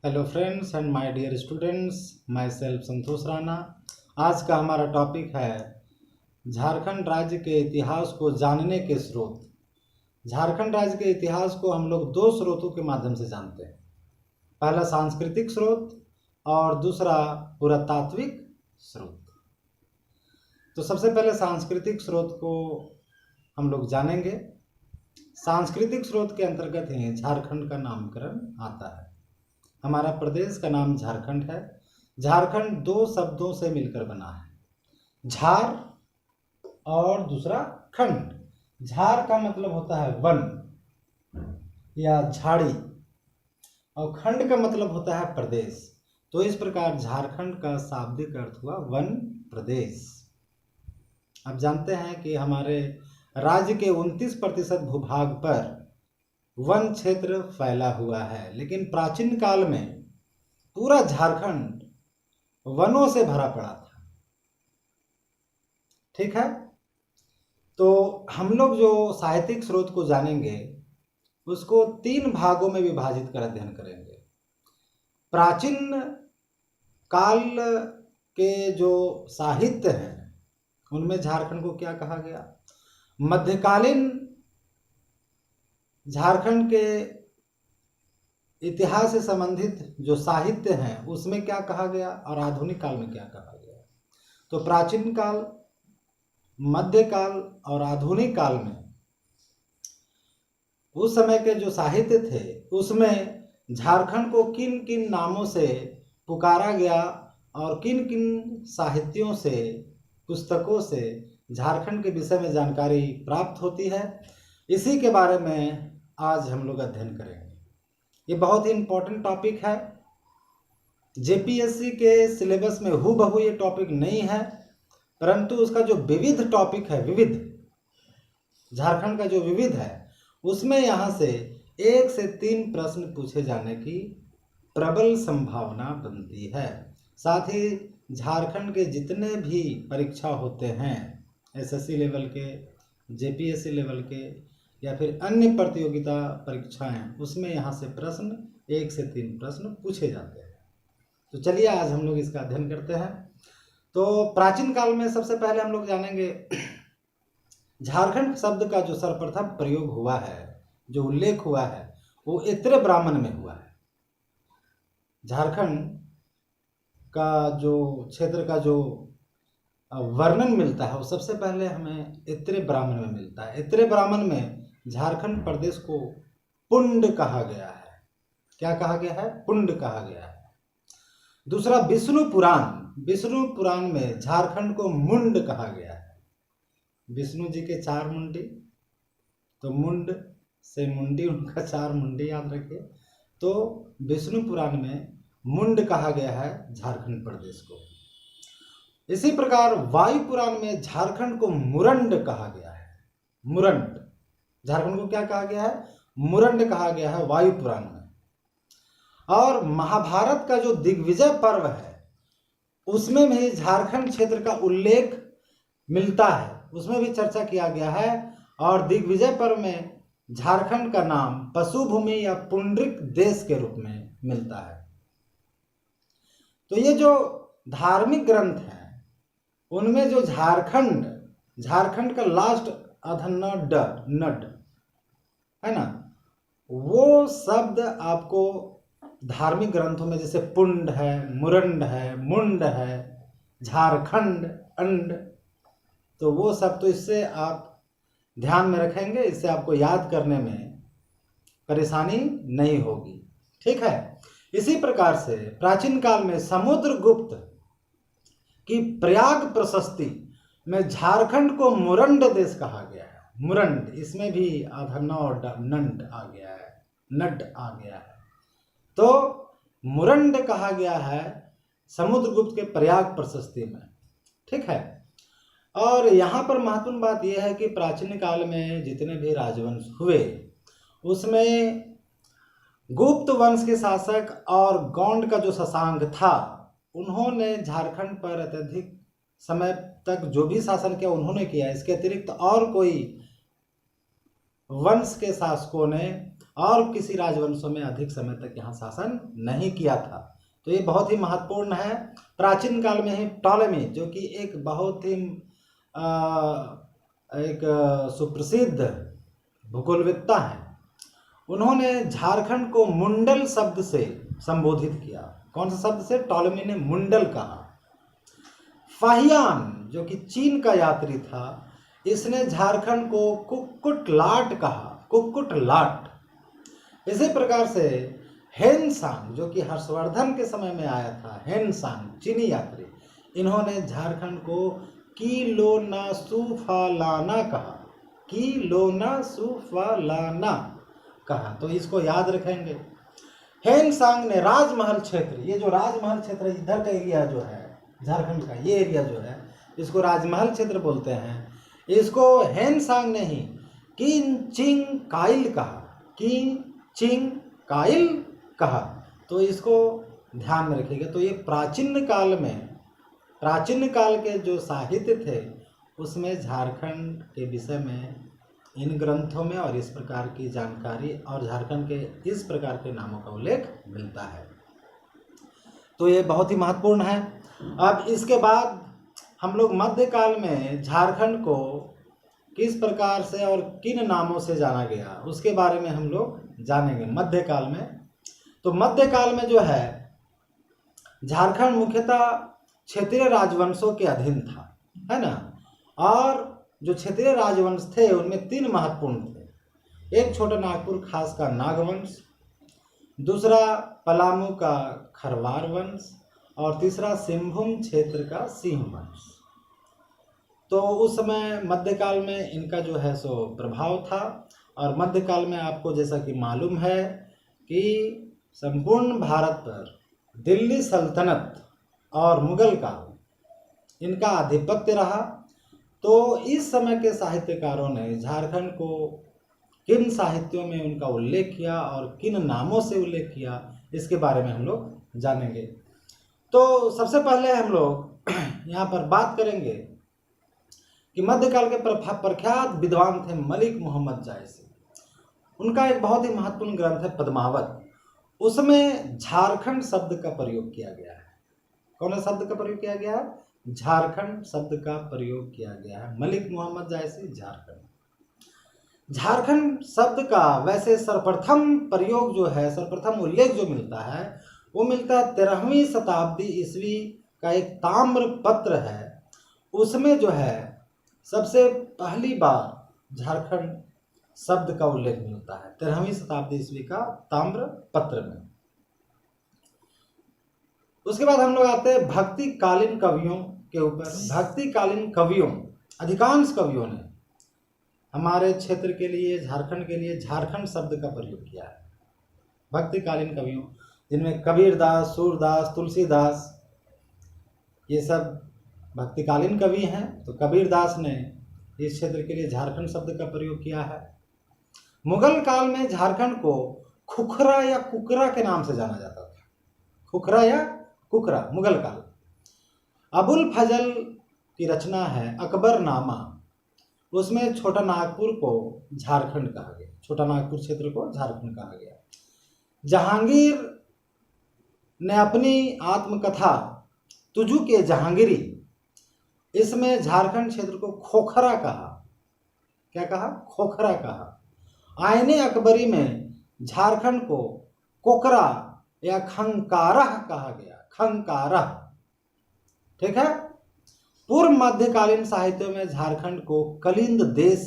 Hello friends and my dear students, myself Santosh Rana. आज का हमारा टॉपिक है झारखंड राज्य के इतिहास को जानने के स्रोत। झारखंड राज्य के इतिहास को हम लोग दो स्रोतों के माध्यम से जानते हैं। पहला सांस्कृतिक स्रोत और दूसरा पुरातात्विक स्रोत। तो सबसे पहले सांस्कृतिक स्रोत को हम लोग जानेंगे। सांस्कृतिक स्रोत के अंतर्गत ही झारखंड का नामकरण आता है। हमारा प्रदेश का नाम झारखंड है। झारखंड दो शब्दों से मिलकर बना है, झार और दूसरा खंड। झार का मतलब होता है वन या झाड़ी और खंड का मतलब होता है प्रदेश। तो इस प्रकार झारखंड का शाब्दिक अर्थ हुआ वन प्रदेश। अब जानते हैं कि हमारे राज्य के 29% भूभाग पर वन क्षेत्र फैला हुआ है, लेकिन प्राचीन काल में पूरा झारखंड वनों से भरा पड़ा था। ठीक है, तो हम लोग जो साहित्यिक स्रोत को जानेंगे उसको 3 भागों में विभाजित कर अध्ययन करेंगे। प्राचीन काल के जो साहित्य हैं उनमें झारखंड को क्या कहा गया, मध्यकालीन झारखंड के इतिहास से संबंधित जो साहित्य हैं उसमें क्या कहा गया और आधुनिक काल में क्या कहा गया। तो प्राचीन काल, मध्यकाल और आधुनिक काल में उस समय के जो साहित्य थे उसमें झारखंड को किन किन नामों से पुकारा गया और किन किन साहित्यों से, पुस्तकों से झारखंड के विषय में जानकारी प्राप्त होती है, इसी के बारे में आज हम लोग अध्ययन करेंगे। ये बहुत ही इम्पोर्टेंट टॉपिक है। जेपीएससी के सिलेबस में हूबहू ये टॉपिक नहीं है, परंतु उसका जो विविध टॉपिक है, विविध झारखंड का जो विविध है, उसमें यहाँ से 1 से 3 प्रश्न पूछे जाने की प्रबल संभावना बनती है। साथ ही झारखंड के जितने भी परीक्षा होते हैं, एसएससी लेवल के, जेपीएससी लेवल के या फिर अन्य प्रतियोगिता परीक्षाएं, उसमें यहाँ से प्रश्न 1 से 3 प्रश्न पूछे जाते हैं। तो चलिए आज हम लोग इसका अध्ययन करते हैं। तो प्राचीन काल में सबसे पहले हम लोग जानेंगे झारखंड शब्द का जो सर्वप्रथम प्रयोग हुआ है, जो उल्लेख हुआ है, वो इत्र ब्राह्मण में हुआ है। झारखंड का जो क्षेत्र का जो वर्णन मिलता है वो सबसे पहले हमें इत्र ब्राह्मण में मिलता है। इत्र ब्राह्मण में झारखंड प्रदेश को पुंड कहा गया है। क्या कहा गया है? पुंड कहा गया है। दूसरा विष्णु पुराण, विष्णु पुराण में झारखंड को मुंड कहा गया है। विष्णु जी के 4 मुंडी, तो मुंड से मुंडी, उनका 4 मुंडी याद रखिए। तो विष्णु पुराण में मुंड कहा गया है झारखंड प्रदेश को। इसी प्रकार वायु पुराण में झारखंड को मुरंड कहा गया है। मुरंड, झारखंड को क्या कहा गया है? मुरंड कहा गया है वायु पुराण में। और महाभारत का जो दिग्विजय पर्व है उसमें भी झारखंड क्षेत्र का उल्लेख मिलता है, उसमें भी चर्चा किया गया है। और दिग्विजय पर्व में झारखंड का नाम पशुभूमि या पुंडरिक देश के रूप में मिलता है। तो ये जो धार्मिक ग्रंथ हैं उनमें जो झारखंड का लास्ट अधनड नड है ना, वो शब्द आपको धार्मिक ग्रंथों में जैसे पुंड है, मुरंड है, मुंड है, झारखंड, अंड, तो वो सब, तो इससे आप ध्यान में रखेंगे, इससे आपको याद करने में परेशानी नहीं होगी। ठीक है। इसी प्रकार से प्राचीन काल में समुद्रगुप्त की प्रयाग प्रशस्ति में झारखंड को मुरंड देश कहा गया है। मुरंड, इसमें भी आधन और नंड आ गया है, नड आ गया है। तो मुरंड कहा गया है समुद्रगुप्त के प्रयाग प्रशस्ति में। ठीक है। और यहाँ पर महत्वपूर्ण बात यह है कि प्राचीन काल में जितने भी राजवंश हुए उसमें गुप्त वंश के शासक और गौंड का जो शशांक था, उन्होंने झारखंड पर अत्यधिक समय तक जो भी शासन किया उन्होंने किया। इसके अतिरिक्त और कोई वंश के शासकों ने और किसी राजवंशों में अधिक समय तक यहाँ शासन नहीं किया था। तो ये बहुत ही महत्वपूर्ण है। प्राचीन काल में ही टॉलेमी, जो कि एक बहुत ही एक सुप्रसिद्ध भूगोलवेत्ता है, उन्होंने झारखंड को मुंडल शब्द से संबोधित किया। कौन सा शब्द से? टॉलेमी ने मुंडल कहा। फाहियान, जो कि चीन का यात्री था, इसने झारखंड को कुक्कुट लाट कहा, कुक्कुट लाट। इसी प्रकार से हेनसांग, जो कि हर्षवर्धन के समय में आया था, हेनसांग चीनी यात्री, इन्होंने झारखंड को किलोनासुफालाना कहा, किलोनासुफालाना कहा। तो इसको याद रखेंगे। हेनसांग ने राजमहल क्षेत्र, ये जो राजमहल क्षेत्र इधर का एरिया जो है झारखंड का, ये एरिया जो है इसको राजमहल क्षेत्र बोलते हैं, इसको हेनसांग ने ही किंचिंग काइल कहा, किंचिंग काइल कहा। तो इसको ध्यान में रखिएगा। तो ये प्राचीन काल के जो साहित्य थे उसमें झारखंड के विषय में इन ग्रंथों में और इस प्रकार की जानकारी और झारखंड के इस प्रकार के नामों का उल्लेख मिलता है। तो ये बहुत ही महत्वपूर्ण है। अब इसके बाद हम लोग मध्यकाल में झारखंड को किस प्रकार से और किन नामों से जाना गया उसके बारे में हम लोग जानेंगे मध्यकाल में। तो मध्यकाल में जो है झारखंड मुख्यतः क्षेत्रीय राजवंशों के अधीन था, है ना। और जो क्षेत्रीय राजवंश थे उनमें 3 महत्वपूर्ण थे। एक छोटा नागपुर खास का नागवंश, दूसरा पलामू का खरवार वंश और तीसरा सिंहभूम क्षेत्र का सिंह वंश। तो उस समय मध्यकाल में इनका जो है सो प्रभाव था। और मध्यकाल में आपको जैसा कि मालूम है कि संपूर्ण भारत पर दिल्ली सल्तनत और मुगल का इनका आधिपत्य रहा। तो इस समय के साहित्यकारों ने झारखंड को किन साहित्यों में उनका उल्लेख किया और किन नामों से उल्लेख किया इसके बारे में हम लोग जानेंगे। तो सबसे पहले हम लोग यहाँ पर बात करेंगे कि मध्यकाल के प्रख्यात विद्वान थे मलिक मोहम्मद जायसी। उनका एक बहुत ही महत्वपूर्ण ग्रंथ है पद्मावत। उसमें झारखंड शब्द का प्रयोग किया गया है। कौन सा शब्द का प्रयोग किया गया है? झारखंड शब्द का प्रयोग किया गया है। मलिक मोहम्मद जायसी, झारखंड शब्द का वैसे सर्वप्रथम प्रयोग जो है, सर्वप्रथम उल्लेख जो मिलता है वो मिलता है 13वीं शताब्दी ईस्वी का एक ताम्र पत्र है। उसमें जो है सबसे पहली बार झारखंड शब्द का उल्लेख मिलता है 13वीं शताब्दी ईस्वी का ताम्र पत्र में। उसके बाद हम लोग आते हैं भक्तिकालीन कवियों के ऊपर। भक्तिकालीन कवियों, अधिकांश कवियों ने हमारे क्षेत्र के लिए, झारखंड के लिए झारखंड शब्द का प्रयोग किया है। भक्तिकालीन कवियों जिनमें कबीरदास, सूरदास, तुलसीदास, ये सब भक्तिकालीन कवि हैं। तो कबीरदास ने इस क्षेत्र के लिए झारखंड शब्द का प्रयोग किया है। मुगल काल में झारखंड को खुखरा या कुकरा के नाम से जाना जाता था। खुखरा या कुकरा, मुगल काल। अबुल फजल की रचना है अकबरनामा, उसमें छोटा नागपुर को झारखंड कहा गया, छोटा नागपुर क्षेत्र को झारखंड कहा गया। जहांगीर ने अपनी आत्मकथा तुजू के जहांगीरी, इसमें झारखंड क्षेत्र को खोखरा कहा। क्या कहा? खोखरा कहा। आईने अकबरी में झारखंड को कोकरा या खंकारह कहा गया, खंकारह। ठीक है। पूर्व मध्यकालीन साहित्यों में झारखंड को कलिंद देश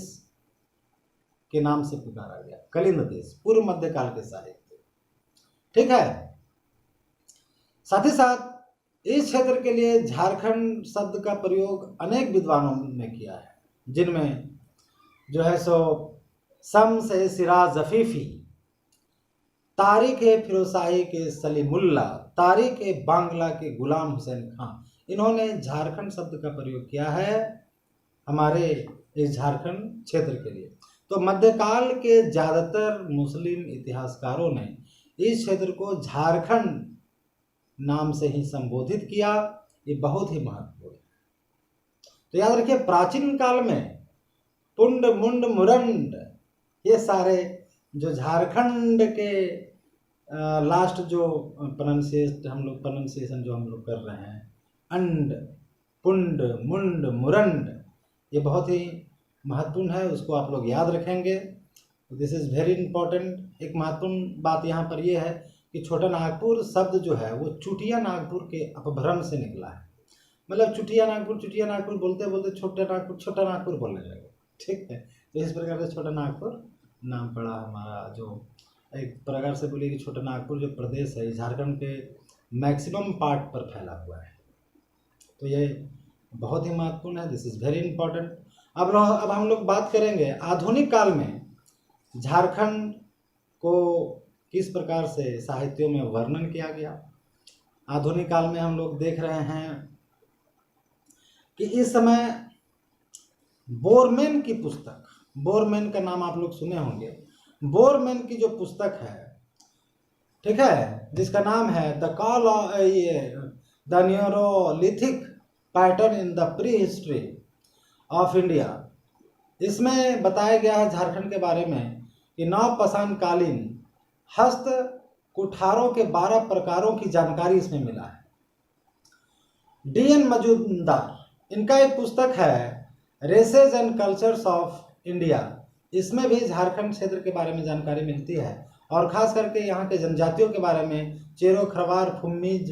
के नाम से पुकारा गया, कलिंद देश, पूर्व मध्यकाल के साहित्य। ठीक है। साथ ही साथ इस क्षेत्र के लिए झारखंड शब्द का प्रयोग अनेक विद्वानों ने किया है, जिनमें जो है सो शम्स ए सिराज जफीफी, तारिक ए फिरोशाही के सलीमुल्ला, तारिक ए बांग्ला के गुलाम हुसैन खान, इन्होंने झारखंड शब्द का प्रयोग किया है हमारे इस झारखंड क्षेत्र के लिए। तो मध्यकाल के ज़्यादातर मुस्लिम इतिहासकारों ने इस क्षेत्र को झारखंड नाम से ही संबोधित किया। ये बहुत ही महत्वपूर्ण है। तो याद रखिए, प्राचीन काल में पुंड, मुंड, मुरंड, ये सारे जो झारखंड के लास्ट जो प्रोनाउंसिएशन जो हम लोग कर रहे हैं, अंड, पुंड, मुंड, मुरंड, ये बहुत ही महत्वपूर्ण है, उसको आप लोग याद रखेंगे। This is very important. एक महत्वपूर्ण बात यहाँ पर ये है कि छोटा नागपुर शब्द जो है वो चुटिया नागपुर के अपभ्रंश से निकला है। मतलब चुटिया नागपुर बोलते बोलते छोटा नागपुर बोलने लगे, ठीक है। तो इस प्रकार से छोटा नागपुर नाम पड़ा हमारा। जो एक प्रकार से बोलिए कि छोटा नागपुर जो प्रदेश है झारखंड के मैक्सिमम पार्ट पर फैला हुआ है। तो ये बहुत ही महत्वपूर्ण है। This is very important. अब हम लोग बात करेंगे आधुनिक काल में झारखंड को किस प्रकार से साहित्यों में वर्णन किया गया। आधुनिक काल में हम लोग देख रहे हैं कि इस समय बोरमैन की पुस्तक, बोरमैन का नाम आप लोग सुने होंगे। बोरमैन की जो पुस्तक है, ठीक है, जिसका नाम है the neolithic pattern in the prehistory of India, इसमें बताया गया है झारखंड के बारे में कि नवपाषाण कालीन हस्त कुठारों के 12 प्रकारों की जानकारी इसमें मिला है। D.N. मजूमदार, इनका एक पुस्तक है races and cultures of India, इसमें भी झारखंड क्षेत्र के बारे में जानकारी मिलती है और खास करके यहाँ के जनजातियों के बारे में, चेरो, खरवार, फुम्मीज,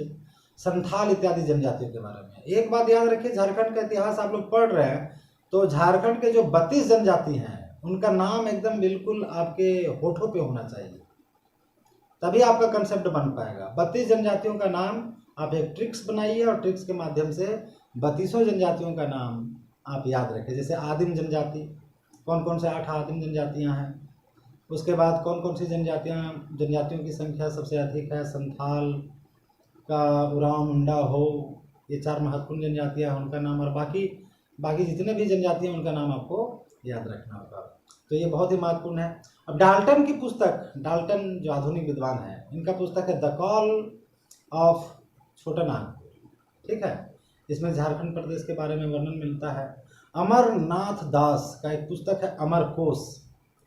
संथाल इत्यादि जनजातियों के बारे में। एक बात याद रखिए, झारखंड का इतिहास आप लोग पढ़ रहे हैं तो झारखंड के जो 32 जनजाति हैं उनका नाम एकदम बिल्कुल आपके होठों पे होना चाहिए, तभी आपका कंसेप्ट बन पाएगा। 32 जनजातियों का नाम आप एक ट्रिक्स बनाइए और ट्रिक्स के माध्यम से 32 जनजातियों का नाम आप याद रखें। जैसे आदिम जनजाति, कौन कौन से 8 आदिम जनजातियां हैं। उसके बाद कौन कौन सी जनजातियों की संख्या सबसे अधिक है। संथाल का, उरांव, मुंडा हो, ये 4 महत्वपूर्ण जनजातियां हैं, उनका नाम, और बाकी जितने भी जनजाति हैं उनका नाम आपको याद रखना होगा। तो ये बहुत ही महत्वपूर्ण है। अब डाल्टन की पुस्तक, डाल्टन जो आधुनिक विद्वान है, इनका पुस्तक है द कॉल ऑफ छोटा नागपुर, ठीक है। इसमें झारखंड प्रदेश के बारे में वर्णन मिलता है। अमरनाथ दास का एक पुस्तक है अमरकोश,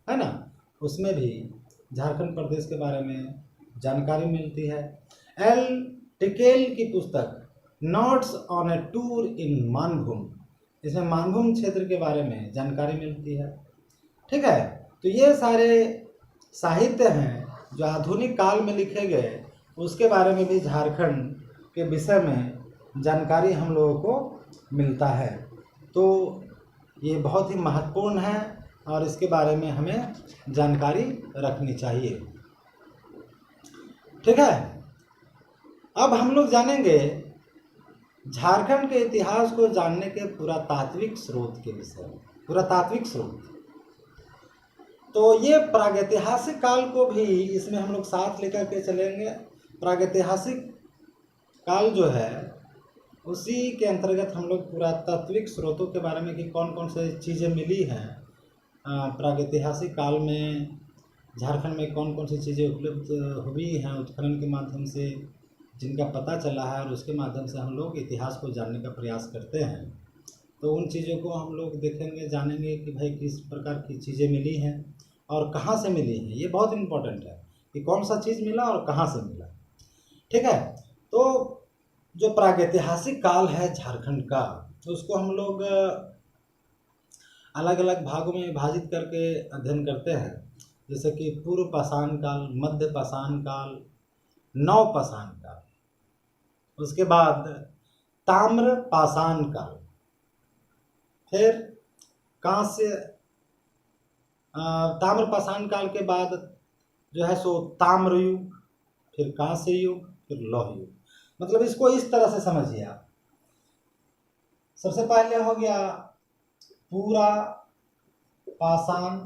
है ना, उसमें भी झारखंड प्रदेश के बारे में जानकारी मिलती है। एल टिकेल की पुस्तक notes on A tour in Manbhum, इसमें मानभूम क्षेत्र के बारे में जानकारी मिलती है, ठीक है। तो ये सारे साहित्य हैं जो आधुनिक काल में लिखे गए, उसके बारे में भी झारखंड के विषय में जानकारी हम लोगों को मिलता है। तो ये बहुत ही महत्वपूर्ण है और इसके बारे में हमें जानकारी रखनी चाहिए, ठीक है। अब हम लोग जानेंगे झारखंड के इतिहास को जानने के पुरातात्विक स्रोत के विषय में। पुरातात्विक स्रोत, तो ये प्रागैतिहासिक काल को भी इसमें हम लोग साथ लेकर के चलेंगे। प्रागैतिहासिक काल जो है उसी के अंतर्गत हम लोग पुरातात्विक स्रोतों के बारे में कि कौन कौन से चीज़ें मिली हैं प्रागैतिहासिक काल में, झारखंड में कौन कौन सी चीज़ें उपलब्ध हुई हैं उत्खनन के माध्यम से, जिनका पता चला है, और उसके माध्यम से हम लोग इतिहास को जानने का प्रयास करते हैं। तो उन चीज़ों को हम लोग देखेंगे, जानेंगे कि भाई किस प्रकार की चीज़ें मिली हैं और कहाँ से मिली हैं। ये बहुत इम्पोर्टेंट है कि कौन सा चीज़ मिला और कहाँ से मिला, ठीक है। तो जो प्रागैतिहासिक काल है झारखंड का, तो उसको हम लोग अलग अलग भागों में विभाजित करके अध्ययन करते हैं। जैसे कि पूर्व पाषाण काल, मध्य पाषाण काल, नव पाषाण काल, उसके बाद ताम्र पाषाण काल, फिर कांस्य, ताम्र पाषाण काल के बाद जो है सो ताम्र युग, फिर कांस्य युग, फिर लौह युग। मतलब इसको इस तरह से समझिए आप। सबसे पहले हो गया पूरा पाषाण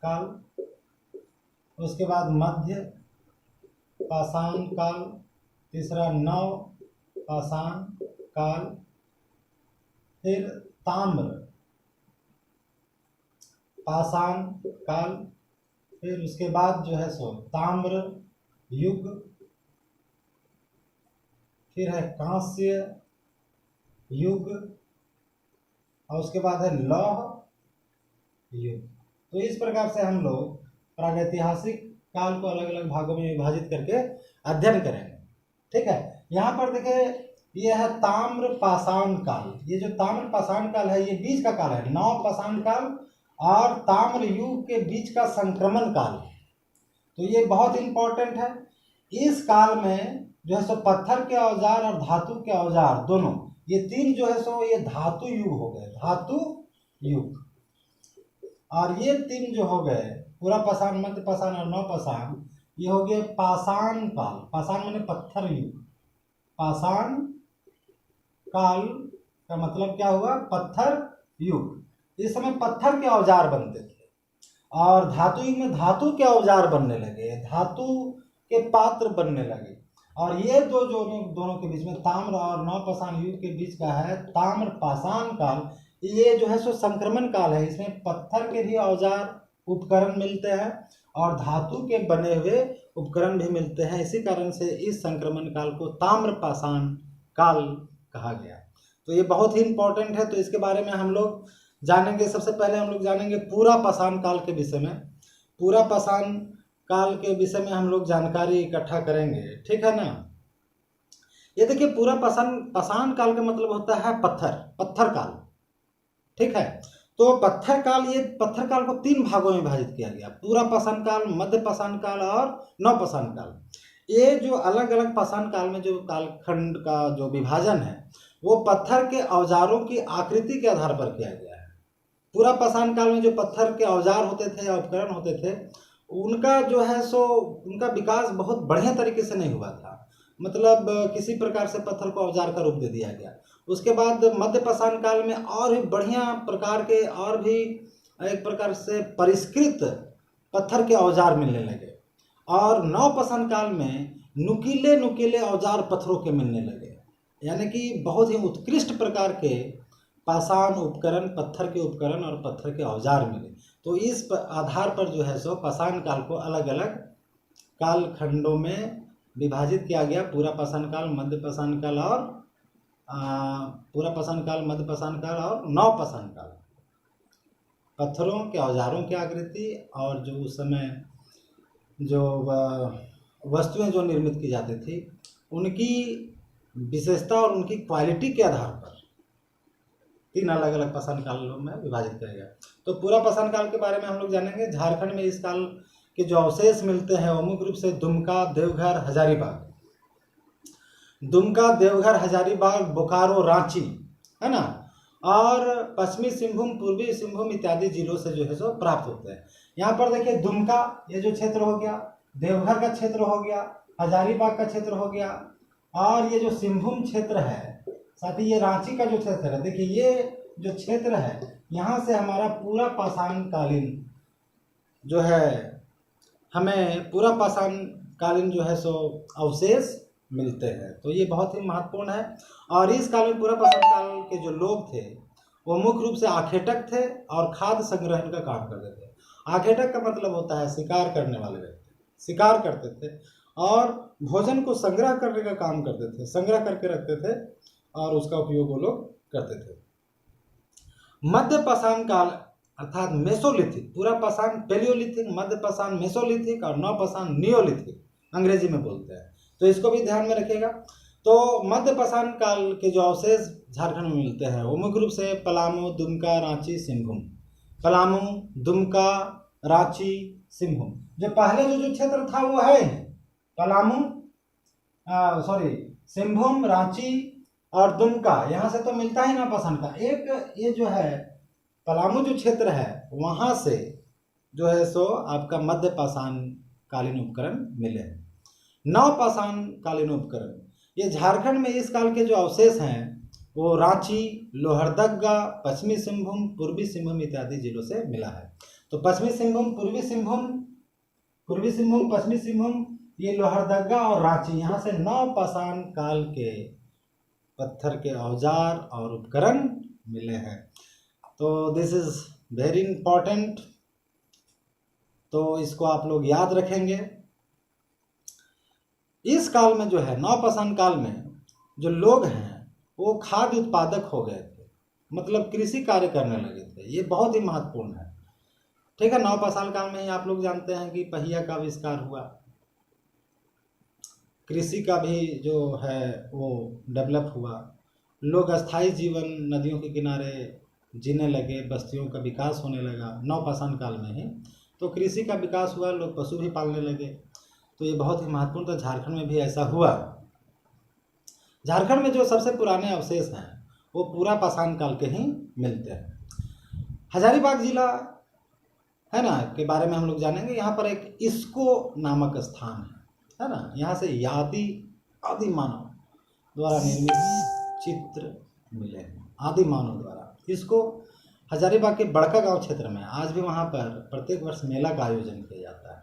काल, उसके बाद मध्य पाषाण काल, तीसरा नव पाषाण काल, फिर ताम्र पाषाण काल, फिर उसके बाद जो है सो ताम्र युग, फिर है कांस्य युग, और उसके बाद है लौह युग। तो इस प्रकार से हम लोग प्रागैतिहासिक काल को अलग अलग भागों में विभाजित करके अध्ययन करेंगे। ठीक है, यहाँ पर देखिए ये है ताम्र पाषाण काल। ये जो ताम्र पाषाण काल है ये बीच का काल है, नव पाषाण काल और ताम्र युग के बीच का संक्रमण काल। तो ये बहुत इंपॉर्टेंट है। इस काल में जो है सो पत्थर के औजार और धातु के औजार दोनों, ये तीन जो है सो ये धातु युग हो गए, धातु युग। और ये तीन जो हो गए पूरा पाषाण, मध्य पाषाण और नव पाषाण, ये हो गए पाषाण काल। पाषाण माने पत्थर युग, पाषाण काल का मतलब क्या हुआ, पत्थर युग। इस समय पत्थर के औजार बनते थे। और धातु युग में धातु के औजार बनने लगे, धातु के पात्र बनने लगे। और ये दो जो दोनों के बीच में ताम्र और नव पाषाण युग के बीच का है ताम्र पाषाण काल। ये जो है सो संक्रमण काल है। इसमें पत्थर के भी औजार उपकरण मिलते हैं और धातु के बने हुए उपकरण भी मिलते हैं। इसी कारण से इस संक्रमण काल को ताम्र पाषाण काल कहा गया। तो ये बहुत ही इंपॉर्टेंट है। तो इसके बारे में हम लोग जानेंगे। सबसे पहले हम लोग जानेंगे पूरा पाषाण काल के विषय में। पूरा पाषाण काल के विषय में हम लोग जानकारी इकट्ठा करेंगे। ठीक है ना। ये देखिए पूरा पाषाण काल का मतलब होता है पत्थर काल। ठीक है, तो पत्थर काल, ये पत्थर काल को तीन भागों में विभाजित किया गया, पूरा पाषाण काल, मध्य पाषाण काल और नव पाषाण काल। ये जो अलग अलग पाषाण काल में जो कालखंड का जो विभाजन है वो पत्थर के औजारों की आकृति के आधार पर किया गया है। पूरा पाषाण काल में जो पत्थर के औजार होते थे या उपकरण होते थे उनका जो है सो उनका विकास बहुत बढ़िया तरीके से नहीं हुआ था। मतलब किसी प्रकार से पत्थर को औजार का रूप दे दिया गया। उसके बाद मध्य पाषाण काल में और भी बढ़िया प्रकार के और भी एक प्रकार से परिष्कृत पत्थर के औजार मिलने लगे। और नव पाषाण काल में नुकीले नुकीले औजार पत्थरों के मिलने लगे, यानी कि बहुत ही उत्कृष्ट प्रकार के पाषाण उपकरण, पत्थर के उपकरण और पत्थर के औजार मिले। तो इस आधार पर जो है सो पाषाण काल को अलग अलग काल खंडों में विभाजित किया गया। पूरा पाषाण काल, मध्य पाषाण काल और पूरा पाषाण काल, मध्य पाषाण काल और नव पाषाण काल। पत्थरों के औजारों की आकृति और जो उस समय जो वस्तुएं जो निर्मित की जाती थी उनकी विशेषता और उनकी क्वालिटी के आधार पर तीन अलग अलग पाषाण कालों में विभाजित किया गया। तो पूरा पाषाण काल के बारे में हम लोग जानेंगे। झारखंड में इस काल के जो अवशेष मिलते हैं वो मुख्य रूप से दुमका, देवघर, हजारीबाग, दुमका, देवघर, हजारीबाग, बोकारो, रांची, है ना, और पश्चिमी सिंहभूम, पूर्वी सिंहभूम इत्यादि जिलों से जो है सो प्राप्त होते हैं। यहाँ पर देखिए दुमका ये जो क्षेत्र हो गया, देवघर का क्षेत्र हो गया, हजारीबाग का क्षेत्र हो गया और ये जो सिंहभूम क्षेत्र है, साथ ही ये रांची का जो क्षेत्र है। देखिए ये जो क्षेत्र है यहाँ से हमारा पूरा पाषाण कालीन जो है, हमें पूरा पाषाण कालीन जो है सो अवशेष मिलते हैं। तो ये बहुत ही महत्वपूर्ण है। और इस काल में पूरा पाषाण काल के जो लोग थे वो मुख्य रूप से आखेटक थे और खाद्य संग्रहण का काम करते थे। आखेटक का मतलब होता है शिकार करने वाले व्यक्ति, शिकार करते थे और भोजन को संग्रह करने का काम करते थे, संग्रह करके रखते थे और उसका उपयोग वो लोग करते थे। मध्य पाषाण काल अर्थात मेसोलिथिक, पूरा पाषाण पेलियोलिथिक, मध्य पाषाण मेसोलिथिक और नव पाषाण नियोलिथिक अंग्रेजी में बोलते हैं। तो इसको भी ध्यान में रखिएगा। तो मध्य पाषाण काल के जो अवशेष झारखंड में मिलते हैं वो मुख्य रूप से पलामू, दुमका, रांची, सिंहभूम। पलामू, दुमका, रांची, सिंहभूम। जो पहले जो क्षेत्र था वो है पलामू, सिंहभूम, रांची और दुमका। यहाँ से तो मिलता ही ना पाषाण का। एक ये जो है पलामू जो क्षेत्र है वहाँ से जो है सो आपका मध्य पाषाण कालीन उपकरण मिले हैं। नव पाषाण कालीन उपकरण ये झारखंड में इस काल के जो अवशेष हैं वो रांची, लोहरदगा, पश्चिमी सिंहभूम, पूर्वी सिंहभूम इत्यादि जिलों से मिला है। तो पश्चिमी सिंहभूम, पूर्वी सिंहभूम, पश्चिमी सिंहभूम, ये लोहरदगा और रांची, यहाँ से नव पाषाण काल के पत्थर के औजार और उपकरण मिले हैं। तो दिस इज वेरी इंपॉर्टेंट। तो इसको आप लोग याद रखेंगे। इस काल में जो है नव पाषाण काल में जो लोग हैं वो खाद्य उत्पादक हो गए थे, मतलब कृषि कार्य करने लगे थे। ये बहुत ही महत्वपूर्ण है। ठीक है। नवपाषाण काल में ही आप लोग जानते हैं कि पहिया का आविष्कार हुआ, कृषि का भी जो है वो डेवलप हुआ, लोग अस्थायी जीवन नदियों के किनारे जीने लगे, बस्तियों का विकास होने लगा नवपाषाण काल में ही। तो कृषि का विकास हुआ, लोग पशु भी पालने लगे। तो ये बहुत ही महत्वपूर्ण था। झारखंड में भी ऐसा हुआ। झारखंड में जो सबसे पुराने अवशेष हैं वो पूरा पाषाण काल के ही मिलते हैं। हजारीबाग जिला है ना के बारे में हम लोग जानेंगे। यहाँ पर एक इसको नामक स्थान है ना, यहाँ से आदि मानव द्वारा निर्मित चित्र मिले हैं, आदि मानव द्वारा। इसको हजारीबाग के बड़का गांव क्षेत्र में आज भी वहाँ पर प्रत्येक वर्ष मेला का आयोजन किया जाता है।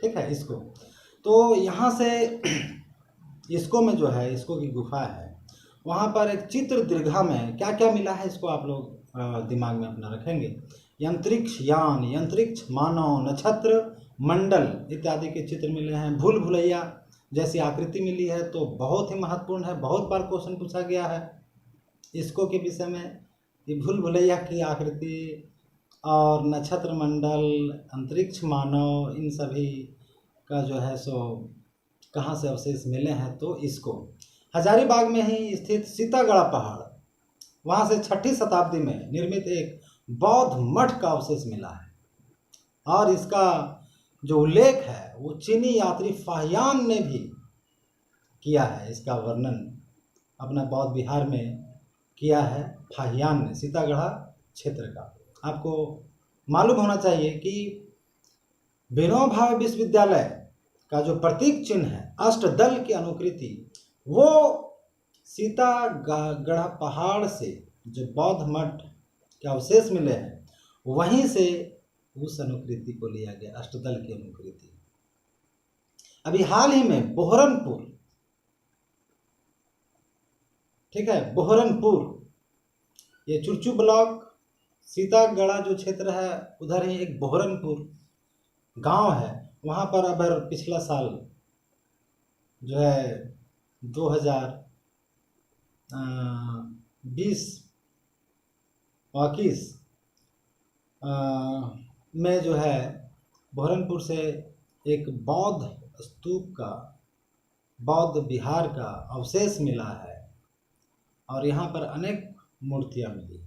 ठीक है। इसको तो यहाँ से इसको में जो है, इसको की गुफा है, वहाँ पर एक चित्र दीर्घा में क्या क्या मिला है इसको आप लोग दिमाग में अपना रखेंगे। अंतरिक्ष यान, अंतरिक्ष मानव, नक्षत्र मंडल इत्यादि के चित्र मिले हैं। भूल भुलैया जैसी आकृति मिली है, तो बहुत ही महत्वपूर्ण है, बहुत बार क्वेश्चन पूछा गया है इसको के विषय में। ये भूल भुलैया की आकृति और नक्षत्र मंडल, अंतरिक्ष मानव, इन सभी का जो है सो कहाँ से अवशेष मिले हैं, तो इसको हजारीबाग में ही स्थित सीतागढ़ पहाड़, वहाँ से 6ठी शताब्दी में निर्मित एक बौद्ध मठ का अवशेष मिला है। और इसका जो उल्लेख है वो चीनी यात्री फाहियान ने भी किया है। इसका वर्णन अपना बौद्ध विहार में किया है फाहियान ने, सीतागढ़ क्षेत्र का। आपको मालूम होना चाहिए कि विनोबा भावे विश्वविद्यालय का जो प्रतीक चिन्ह है अष्टदल की अनुकृति, वो सीतागढ़ पहाड़ से जो बौद्ध मठ के अवशेष मिले हैं वहीं से उस अनुकृति को लिया गया, अष्टदल की अनुकृति। अभी हाल ही में बोहरनपुर, ठीक है, बोहरनपुर, ये चुरचू ब्लॉक सीतागढ़ जो क्षेत्र है उधर ही एक बोहरनपुर गांव है। वहाँ पर अगर पिछला साल जो है 2020-21 में जो है बोहरनपुर से एक बौद्ध स्तूप का, बौद्ध विहार का अवशेष मिला है। और यहाँ पर अनेक मूर्तियाँ मिली।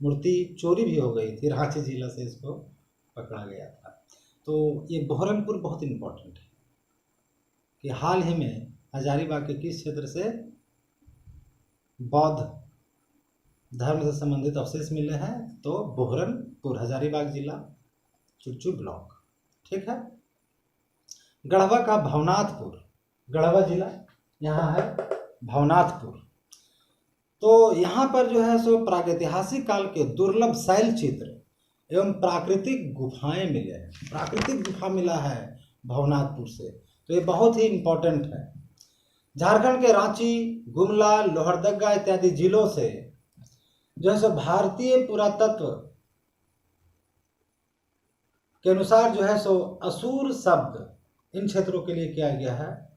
मूर्ति चोरी भी हो गई थी, रांची जिला से इसको पकड़ा गया था। तो ये बोहरनपुर बहुत इम्पोर्टेंट है कि हाल ही में हजारीबाग के किस क्षेत्र से बौद्ध धर्म से संबंधित अवशेष मिले हैं, तो बोहरनपुर, हजारीबाग जिला, चुरचू ब्लॉक। ठीक है। गढ़वा का भवनाथपुर, गढ़वा जिला, यहाँ है भवनाथपुर। तो यहाँ पर जो है सो प्रागैतिहासिक काल के दुर्लभ शैल चित्र एवं प्राकृतिक गुफाएं मिले हैं। प्राकृतिक गुफा मिला है भवनाथपुर से, तो ये बहुत ही इम्पोर्टेंट है। झारखंड के रांची, गुमला, लोहरदगा इत्यादि जिलों से जो है सो भारतीय पुरातत्व के अनुसार जो है सो असुर शब्द इन क्षेत्रों के लिए किया गया है।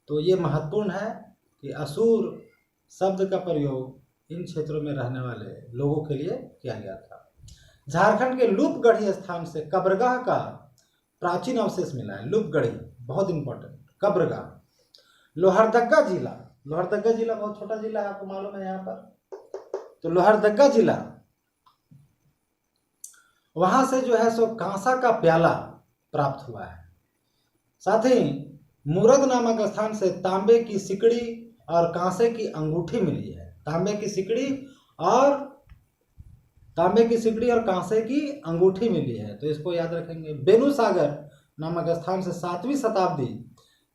तो ये महत्वपूर्ण है कि असुर शब्द का प्रयोग इन क्षेत्रों में रहने वाले लोगों के लिए किया गया था। झारखंड के लूपगढ़ी स्थान से कब्रगाह का प्राचीन अवशेष मिला है। लूपगढ़ी बहुत इंपॉर्टेंट, कब्रगाह। लोहरदगा जिला, लोहरदगा जिला बहुत छोटा जिला है, आपको मालूम है यहाँ पर। तो लोहरदगा जिला, वहां से जो है सो कांसा का प्याला प्राप्त हुआ है। साथ ही मुरद नामक स्थान से तांबे की सिकड़ी और कांसे की अंगूठी मिली है। तांबे की सिकड़ी और कांसे की अंगूठी मिली है, तो इसको याद रखेंगे। बेनुसागर नामक स्थान से 7वीं शताब्दी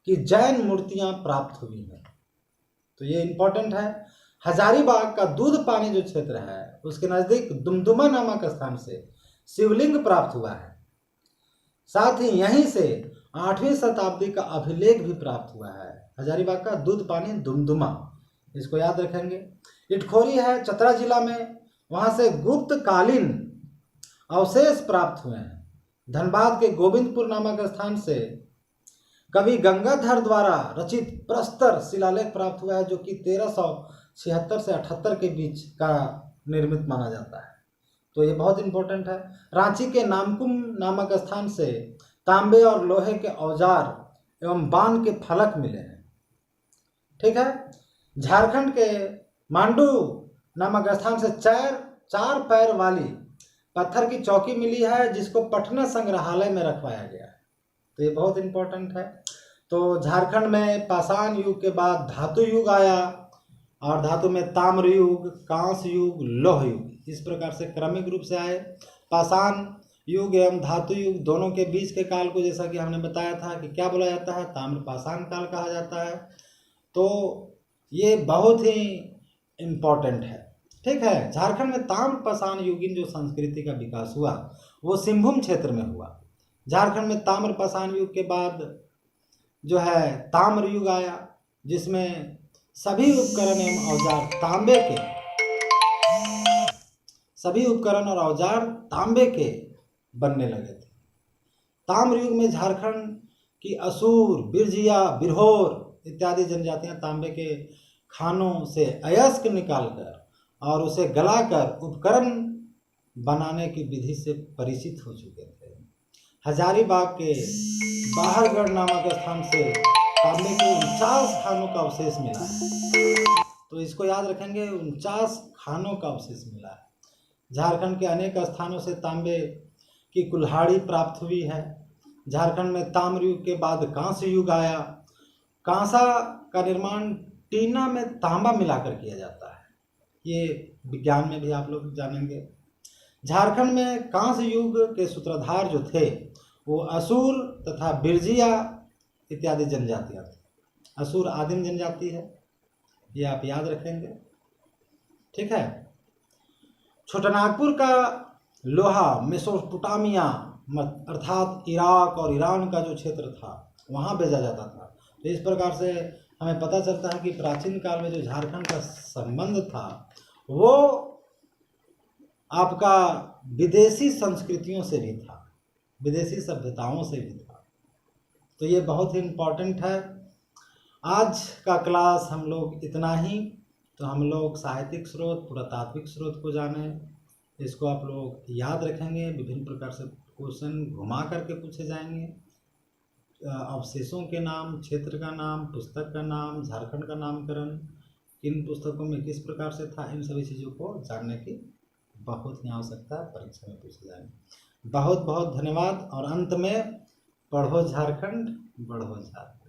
की जैन मूर्तियां प्राप्त हुई हैं, तो ये इंपॉर्टेंट है। हजारीबाग का दूध पानी जो क्षेत्र है उसके नजदीक दुमदुमा नामक स्थान से शिवलिंग प्राप्त हुआ है। साथ ही यहीं से 8वीं शताब्दी का अभिलेख भी प्राप्त हुआ है। हजारीबाग का दूध पानी दुमदुमा, इसको याद रखेंगे। इटखोरी है चतरा जिला में, वहां से गुप्त कालीन अवशेष प्राप्त हुए हैं। धनबाद के गोविंदपुर नामक स्थान से कवि गंगाधर द्वारा रचित प्रस्तर शिलालेख प्राप्त हुआ है, जो कि 1376 से 78 के बीच का निर्मित माना जाता है। तो ये बहुत इंपॉर्टेंट है। रांची के नामकुम नामक स्थान से तांबे और लोहे के औजार एवं बाण के फलक मिले हैं। ठीक है। झारखंड के मांडू नामक स्थान से चार पैर वाली पत्थर की चौकी मिली है, जिसको पटना संग्रहालय में रखवाया गया है। तो ये बहुत इंपॉर्टेंट है। तो झारखंड में पाषाण युग के बाद धातु युग आया, और धातु में ताम्र युग, कांस्य युग, लौह युग, इस प्रकार से क्रमिक रूप से आए। पाषाण युग एवं धातु युग दोनों के बीच के काल को, जैसा कि हमने बताया था कि क्या बोला जाता है, ताम्र पाषाण काल कहा जाता है। तो ये बहुत ही इम्पोर्टेंट है। ठीक है। झारखंड में ताम्र पाषाण युगीन जो संस्कृति का विकास हुआ वो सिंहभूम क्षेत्र में हुआ। झारखंड में ताम्र पाषाण युग के बाद जो है ताम्र युग आया, जिसमें सभी उपकरण एवं औजार तांबे के बनने लगे थे। ताम्र युग में झारखंड की असुर, बिरजिया, बिरहोर इत्यादि जनजातियां तांबे के खानों से अयस्क निकालकर और उसे गलाकर उपकरण बनाने की विधि से परिचित हो चुके थे। हजारीबाग के बाहरगढ़ नामक स्थान से तांबे के 49 खानों का अवशेष मिला है। तो इसको याद रखेंगे, 49 खानों का अवशेष मिला है। झारखंड के अनेक स्थानों से तांबे की कुल्हाड़ी प्राप्त हुई है। झारखंड में ताम्र युग के बाद कांस्य युग आया। कांसा का निर्माण टीना में तांबा मिलाकर किया जाता है, ये विज्ञान में भी आप लोग जानेंगे। झारखंड में कांस्य युग के सूत्रधार जो थे वो असुर तथा बिरजिया इत्यादि जनजातियां थी। असुर आदिम जनजाति है, ये आप याद रखेंगे। ठीक है। छोटानागपुर का लोहा मेसोपोटामिया अर्थात इराक और ईरान का जो क्षेत्र था वहाँ भेजा जाता था। तो इस प्रकार से हमें पता चलता है कि प्राचीन काल में जो झारखंड का संबंध था वो आपका विदेशी संस्कृतियों से भी था, विदेशी सभ्यताओं से भी था। तो ये बहुत ही इम्पोर्टेंट है। आज का क्लास हम लोग इतना ही। तो हम लोग साहित्यिक स्रोत, पुरातात्विक स्रोत को जाने, इसको आप लोग याद रखेंगे। विभिन्न प्रकार से क्वेश्चन घुमा करके पूछे जाएंगे। अवशेषों के नाम, क्षेत्र का नाम, पुस्तक का नाम, झारखंड का नामकरण किन पुस्तकों में किस प्रकार से था, इन सभी चीज़ों को जानने की बहुत ही आवश्यकता है। परीक्षा में पूछे जाएंगे। बहुत बहुत धन्यवाद। और अंत में पढ़ो झारखंड, बढ़ो झारखंड।